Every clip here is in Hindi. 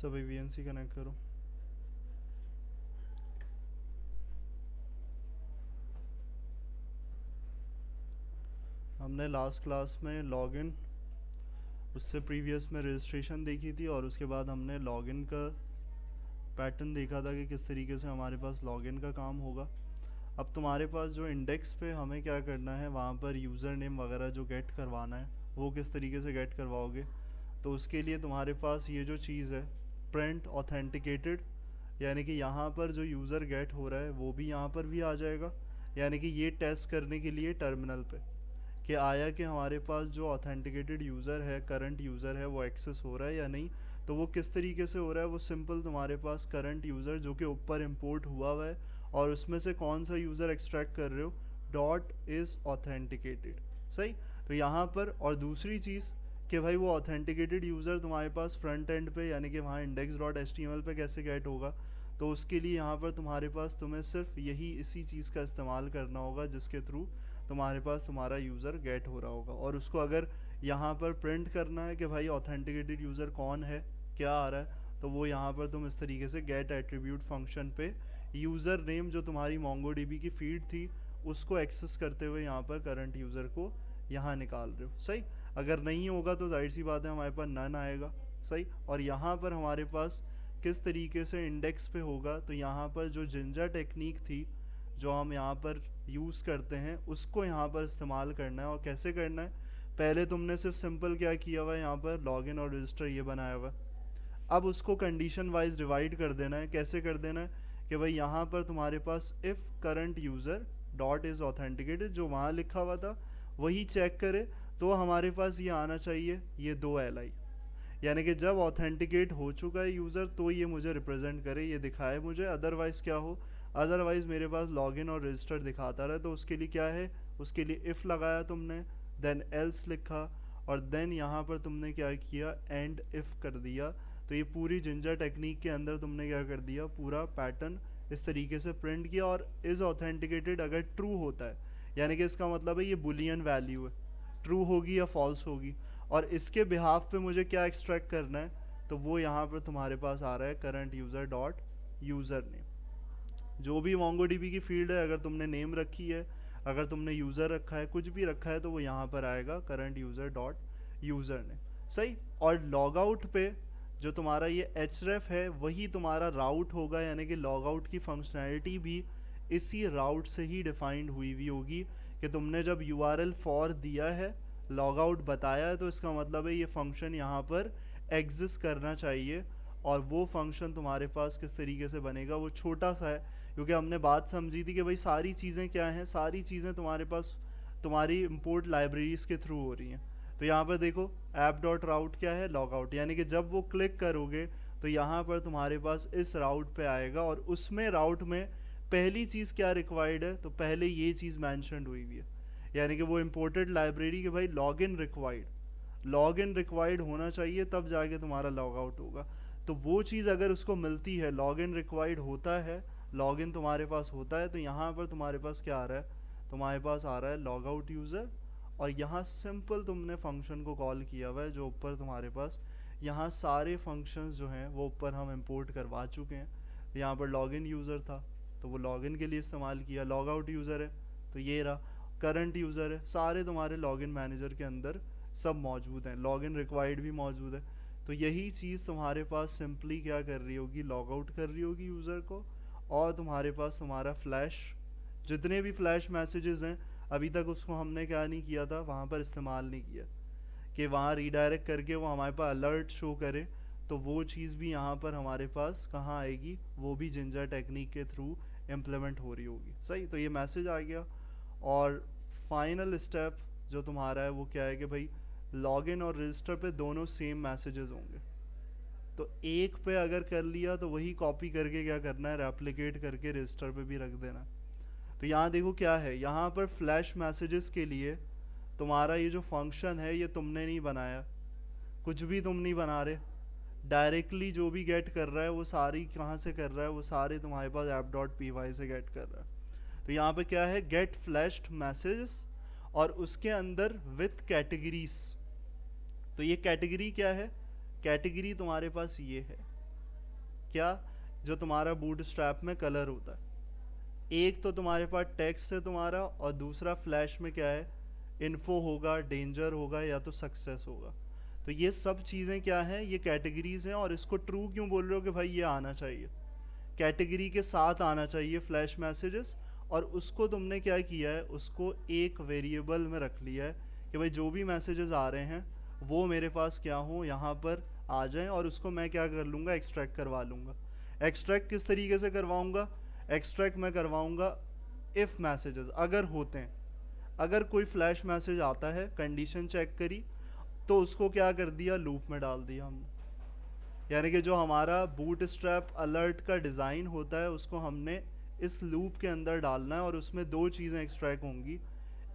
सभी वीएनसी कनेक्ट करो। हमने लास्ट क्लास में लॉगिन, उससे प्रीवियस में रजिस्ट्रेशन देखी थी, और उसके बाद हमने लॉगिन का पैटर्न देखा था कि किस तरीके से हमारे पास लॉगिन का काम होगा। अब तुम्हारे पास जो इंडेक्स पे हमें क्या करना है, वहाँ पर यूज़र नेम वगैरह जो गेट करवाना है वो किस तरीके से गेट करवाओगे। तो उसके लिए तुम्हारे पास ये जो चीज़ है प्रिंट ऑथेंटिकेटेड, यानी कि यहाँ पर जो यूज़र गेट हो रहा है वो भी यहाँ पर भी आ जाएगा। यानी कि ये टेस्ट करने के लिए टर्मिनल पे कि आया कि हमारे पास जो ऑथेंटिकेटेड यूज़र है, करंट यूज़र है, वो एक्सेस हो रहा है या नहीं। तो वो किस तरीके से हो रहा है, वो सिंपल तुम्हारे पास करंट यूज़र जो कि ऊपर इंपोर्ट हुआ है, और उसमें से कौन सा यूज़र एक्सट्रैक्ट कर रहे हो, डॉट इज़ ऑथेंटिकेटेड। सही। तो यहाँ पर और दूसरी चीज़ कि भाई वो ऑथेंटिकेटेड यूज़र तुम्हारे पास फ्रंट एंड पे यानी कि वहाँ इंडेक्स डॉट एच पे कैसे गेट होगा। तो उसके लिए यहाँ पर तुम्हारे पास तुम्हें सिर्फ यही इसी चीज़ का इस्तेमाल करना होगा जिसके थ्रू तुम्हारे पास तुम्हारा यूज़र गेट हो रहा होगा। और उसको अगर यहाँ पर प्रिंट करना है कि भाई ऑथेंटिकेटेड यूज़र कौन है, क्या आ रहा है, तो वो यहाँ पर तुम इस तरीके से गेट एट्रीब्यूट फंक्शन पे यूज़र नेम जो तुम्हारी मोंगोडीबी की फीड थी उसको एक्सेस करते हुए यहाँ पर करंट यूज़र को यहाँ निकाल रहे हो। सही। अगर नहीं होगा तो जाहिर सी बात है हमारे पास नन आएगा। सही। और यहाँ पर हमारे पास किस तरीके से इंडेक्स पे होगा, तो यहाँ पर जो जिंजा टेक्निक थी जो हम यहाँ पर यूज़ करते हैं उसको यहाँ पर इस्तेमाल करना है। और कैसे करना है, पहले तुमने सिर्फ सिंपल क्या किया हुआ है, यहाँ पर लॉगिन और रजिस्टर ये बनाया हुआ है। अब उसको कंडीशन वाइज डिवाइड कर देना है। कैसे कर देना है कि भाई यहाँ पर तुम्हारे पास if current user dot is authenticated जो वहाँ लिखा हुआ था वही चेक करे, तो हमारे पास ये आना चाहिए ये 2 li, यानी कि जब ऑथेंटिकेट हो चुका है यूज़र तो ये मुझे रिप्रेजेंट करे, ये दिखाए मुझे। अदरवाइज़ क्या हो, अदरवाइज़ मेरे पास लॉगिन और रजिस्टर दिखाता रहे। तो उसके लिए क्या है, उसके लिए इफ़ लगाया तुमने, देन एल्स लिखा, और देन यहाँ पर तुमने क्या किया, एंड इफ़ कर दिया। तो ये पूरी जिंजर टेक्निक के अंदर तुमने क्या कर दिया, पूरा पैटर्न इस तरीके से प्रिंट किया। और इज़ ऑथेंटिकेटेड अगर ट्रू होता है यानी कि इसका मतलब है ये बुलियन वैल्यू है, ट्रू होगी या फॉल्स होगी। और इसके बिहाफ पे मुझे क्या एक्सट्रैक्ट करना है, तो वो यहाँ पर तुम्हारे पास आ रहा है current user dot user name. जो भी मोंगोडीबी की फील्ड है, अगर तुमने नेम रखी है, अगर तुमने यूज़र रखा है, कुछ भी रखा है, तो वो यहाँ पर आएगा current user dot user name. सही। और लॉग आउट पे जो तुम्हारा ये href है वही तुम्हारा राउट होगा, यानी कि लॉग आउट की फंक्शनैलिटी भी इसी राउट से ही डिफाइंड हुई हुई होगी कि तुमने जब URL फॉर दिया है, लॉग आउट बताया है, तो इसका मतलब है ये फंक्शन यहाँ पर एग्जिस्ट करना चाहिए। और वो फंक्शन तुम्हारे पास किस तरीके से बनेगा, वो छोटा सा है, क्योंकि हमने बात समझी थी कि भाई सारी चीज़ें क्या हैं, सारी चीज़ें तुम्हारे पास तुम्हारी इंपोर्ट लाइब्रेरीज के थ्रू हो रही हैं। तो यहाँ पर देखो ऐप डॉट राउट क्या है, लॉग आउट, यानी कि जब वो क्लिक करोगे तो यहाँ पर तुम्हारे पास इस राउट पे आएगा, और उसमें राउट में पहली चीज़ क्या रिक्वायर्ड है, तो पहले ये चीज़ मैंशनड हुई हुई है, यानी कि वो इम्पोर्टेड लाइब्रेरी के भाई log in required, log in required होना चाहिए, तब जाके तुम्हारा लॉग आउट होगा। तो वो चीज़ अगर उसको मिलती है, लॉग इन रिक्वायर्ड होता है, लॉग इन तुम्हारे पास होता है, तो यहाँ पर तुम्हारे पास क्या आ रहा है, तुम्हारे पास आ रहा है लॉग आउट यूज़र। और यहाँ सिंपल तुमने फंक्शन को कॉल किया हुआ है जो ऊपर तुम्हारे पास, यहाँ सारे फंक्शंस जो हैं वो ऊपर हम इंपोर्ट करवा चुके हैं। यहाँ पर लॉगिन यूज़र था तो वो लॉगिन के लिए इस्तेमाल किया, लॉग आउट यूज़र है तो ये रहा, करंट यूज़र है, सारे तुम्हारे लॉगिन मैनेजर के अंदर सब मौजूद हैं, लॉगिन रिक्वायर्ड भी मौजूद है। तो यही चीज़ तुम्हारे पास सिंपली क्या कर रही होगी, लॉग आउट कर रही होगी यूज़र को, और तुम्हारे पास तुम्हारा फ्लैश, जितने भी फ्लैश मैसेजेस हैं अभी तक उसको हमने क्या नहीं किया था, वहाँ पर इस्तेमाल नहीं किया कि वहाँ रीडायरेक्ट करके वो हमारे पास अलर्ट शो करे। तो वो चीज़ भी यहाँ पर हमारे पास कहाँ आएगी, वो भी जिंजर टेक्निक के थ्रू इम्प्लीमेंट हो रही होगी। सही। तो ये मैसेज आ गया। और फाइनल स्टेप जो तुम्हारा है वो क्या है कि भाई लॉगिन और रजिस्टर पे दोनों सेम मैसेजेस होंगे, तो एक पे अगर कर लिया तो वही कॉपी करके क्या करना है, रेप्लिकेट करके रजिस्टर पे भी रख देना। तो यहाँ देखो क्या है, यहाँ पर फ्लैश मैसेजेस के लिए तुम्हारा ये जो फंक्शन है ये तुमने नहीं बनाया, कुछ भी तुम नहीं बना रहे, डायरेक्टली जो भी गेट कर रहा है वो सारी कहाँ से कर रहा है, वो सारे तुम्हारे पास ऐप डॉट पी वाई से गेट कर रहा है। तो यहाँ पे क्या है, गेट फ्लैश्ड मैसेजेस, और उसके अंदर विथ कैटेगरीज। तो ये कैटेगरी क्या है, कैटेगरी तुम्हारे पास ये है, क्या, जो तुम्हारा बूटस्ट्रैप में कलर होता है। एक तो तुम्हारे पास टेक्स्ट है तुम्हारा, और दूसरा फ्लैश में क्या है, इन्फो होगा, डेंजर होगा, या तो सक्सेस होगा। तो ये सब चीज़ें क्या हैं, ये कैटेगरीज हैं। और इसको ट्रू क्यों बोल रहे हो कि भाई ये आना चाहिए, कैटेगरी के साथ आना चाहिए फ्लैश मैसेजेस। और उसको तुमने क्या किया है, उसको एक वेरिएबल में रख लिया है कि भाई जो भी मैसेजेस आ रहे हैं वो मेरे पास क्या हो, यहाँ पर आ जाएं। और उसको मैं क्या कर लूँगा, एक्सट्रैक्ट करवा लूँगा। एक्सट्रैक्ट किस तरीके से करवाऊँगा, एक्सट्रैक्ट मैं करवाऊँगा इफ़ मैसेजेस अगर होते हैं। अगर कोई फ्लैश मैसेज आता है, कंडीशन चेक करी, तो उसको क्या कर दिया, लूप में डाल दिया हमने। यानी कि जो हमारा बूट स्ट्रैप अलर्ट का डिज़ाइन होता है उसको हमने इस लूप के अंदर डालना है। और उसमें दो चीज़ें एक्सट्रैक्ट होंगी,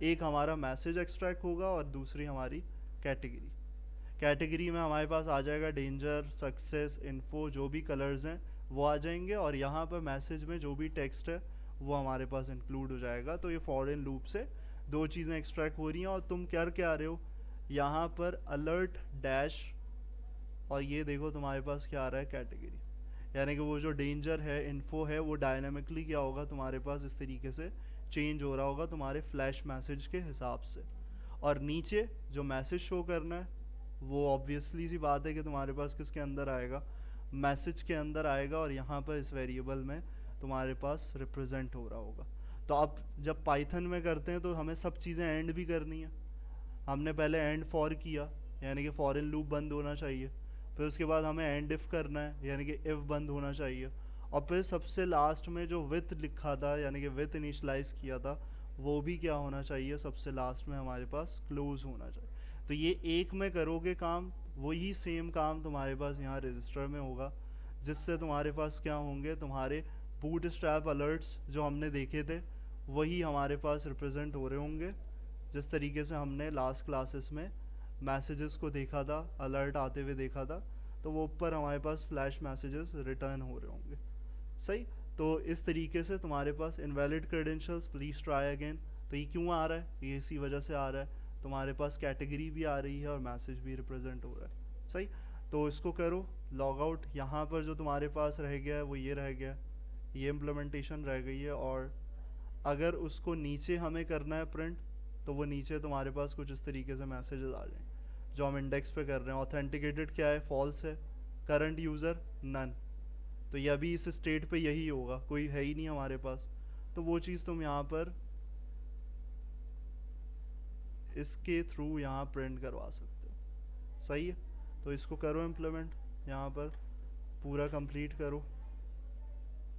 एक हमारा मैसेज एक्सट्रैक्ट होगा और दूसरी हमारी कैटेगरी। कैटेगरी में हमारे पास आ जाएगा डेंजर, सक्सेस, इन्फो, जो भी कलर्स हैं वो आ जाएंगे। और यहाँ पर मैसेज में जो भी टेक्स्ट है वो हमारे पास इंक्लूड हो जाएगा। तो ये फॉरेन लूप से दो चीज़ें एक्सट्रैक्ट हो रही हैं। और तुम कर क्या रहे हो, यहाँ पर अलर्ट डैश, और ये देखो तुम्हारे पास क्या आ रहा है, कैटेगरी। यानी कि वो जो डेंजर है, इन्फो है, वो डायनामिकली क्या होगा तुम्हारे पास इस तरीके से चेंज हो रहा होगा तुम्हारे फ्लैश मैसेज के हिसाब से। और नीचे जो मैसेज शो करना है वो ऑब्वियसली सी बात है कि तुम्हारे पास किसके अंदर आएगा, मैसेज के अंदर आएगा। और यहाँ पर इस वेरिएबल में तुम्हारे पास रिप्रेजेंट हो रहा होगा। तो अब जब पाइथन में करते हैं तो हमें सब चीज़ें एंड भी करनी है। हमने पहले एंड फॉर किया, यानी कि फॉरेन लूप बंद होना चाहिए। फिर उसके बाद हमें एंड इफ़ करना है, यानी कि इफ़ बंद होना चाहिए। और फिर सबसे लास्ट में जो विथ लिखा था, यानी कि विथ इनिशलाइज किया था, वो भी क्या होना चाहिए, सबसे लास्ट में हमारे पास क्लोज होना चाहिए। तो ये एक में करोगे काम, वही सेम काम तुम्हारे पास यहाँ रजिस्टर में होगा, जिससे तुम्हारे पास क्या होंगे, तुम्हारे बूट स्ट्रैप अलर्ट्स जो हमने देखे थे वही हमारे पास रिप्रेजेंट हो रहे होंगे। जिस तरीके से हमने लास्ट क्लासेस में मैसेजेस को देखा था, अलर्ट आते हुए देखा था, तो वो ऊपर हमारे पास फ्लैश मैसेजेस रिटर्न हो रहे होंगे। सही। तो इस तरीके से तुम्हारे पास invalid credentials please try again, तो ये क्यों आ रहा है, ये इसी वजह से आ रहा है, तुम्हारे पास कैटेगरी भी आ रही है और मैसेज भी रिप्रेजेंट हो रहा है। सही। तो इसको करो लॉग आउट। यहाँ पर जो तुम्हारे पास रह गया है वो ये रह गया, ये इम्प्लीमेंटेशन रह गई है। और अगर उसको नीचे हमें करना है प्रिंट, तो वो नीचे तुम्हारे पास कुछ इस तरीके से मैसेजेस आ जाएं जो हम इंडेक्स पे कर रहे हैं। ऑथेंटिकेटेड क्या है, फॉल्स है, करंट यूज़र नन। तो ये अभी इस स्टेट पे यही होगा, कोई है ही नहीं हमारे पास। तो वो चीज़ तुम यहाँ पर इसके थ्रू यहाँ प्रिंट करवा सकते हो। सही है। तो इसको करो इम्प्लीमेंट, यहाँ पर पूरा कंप्लीट करो।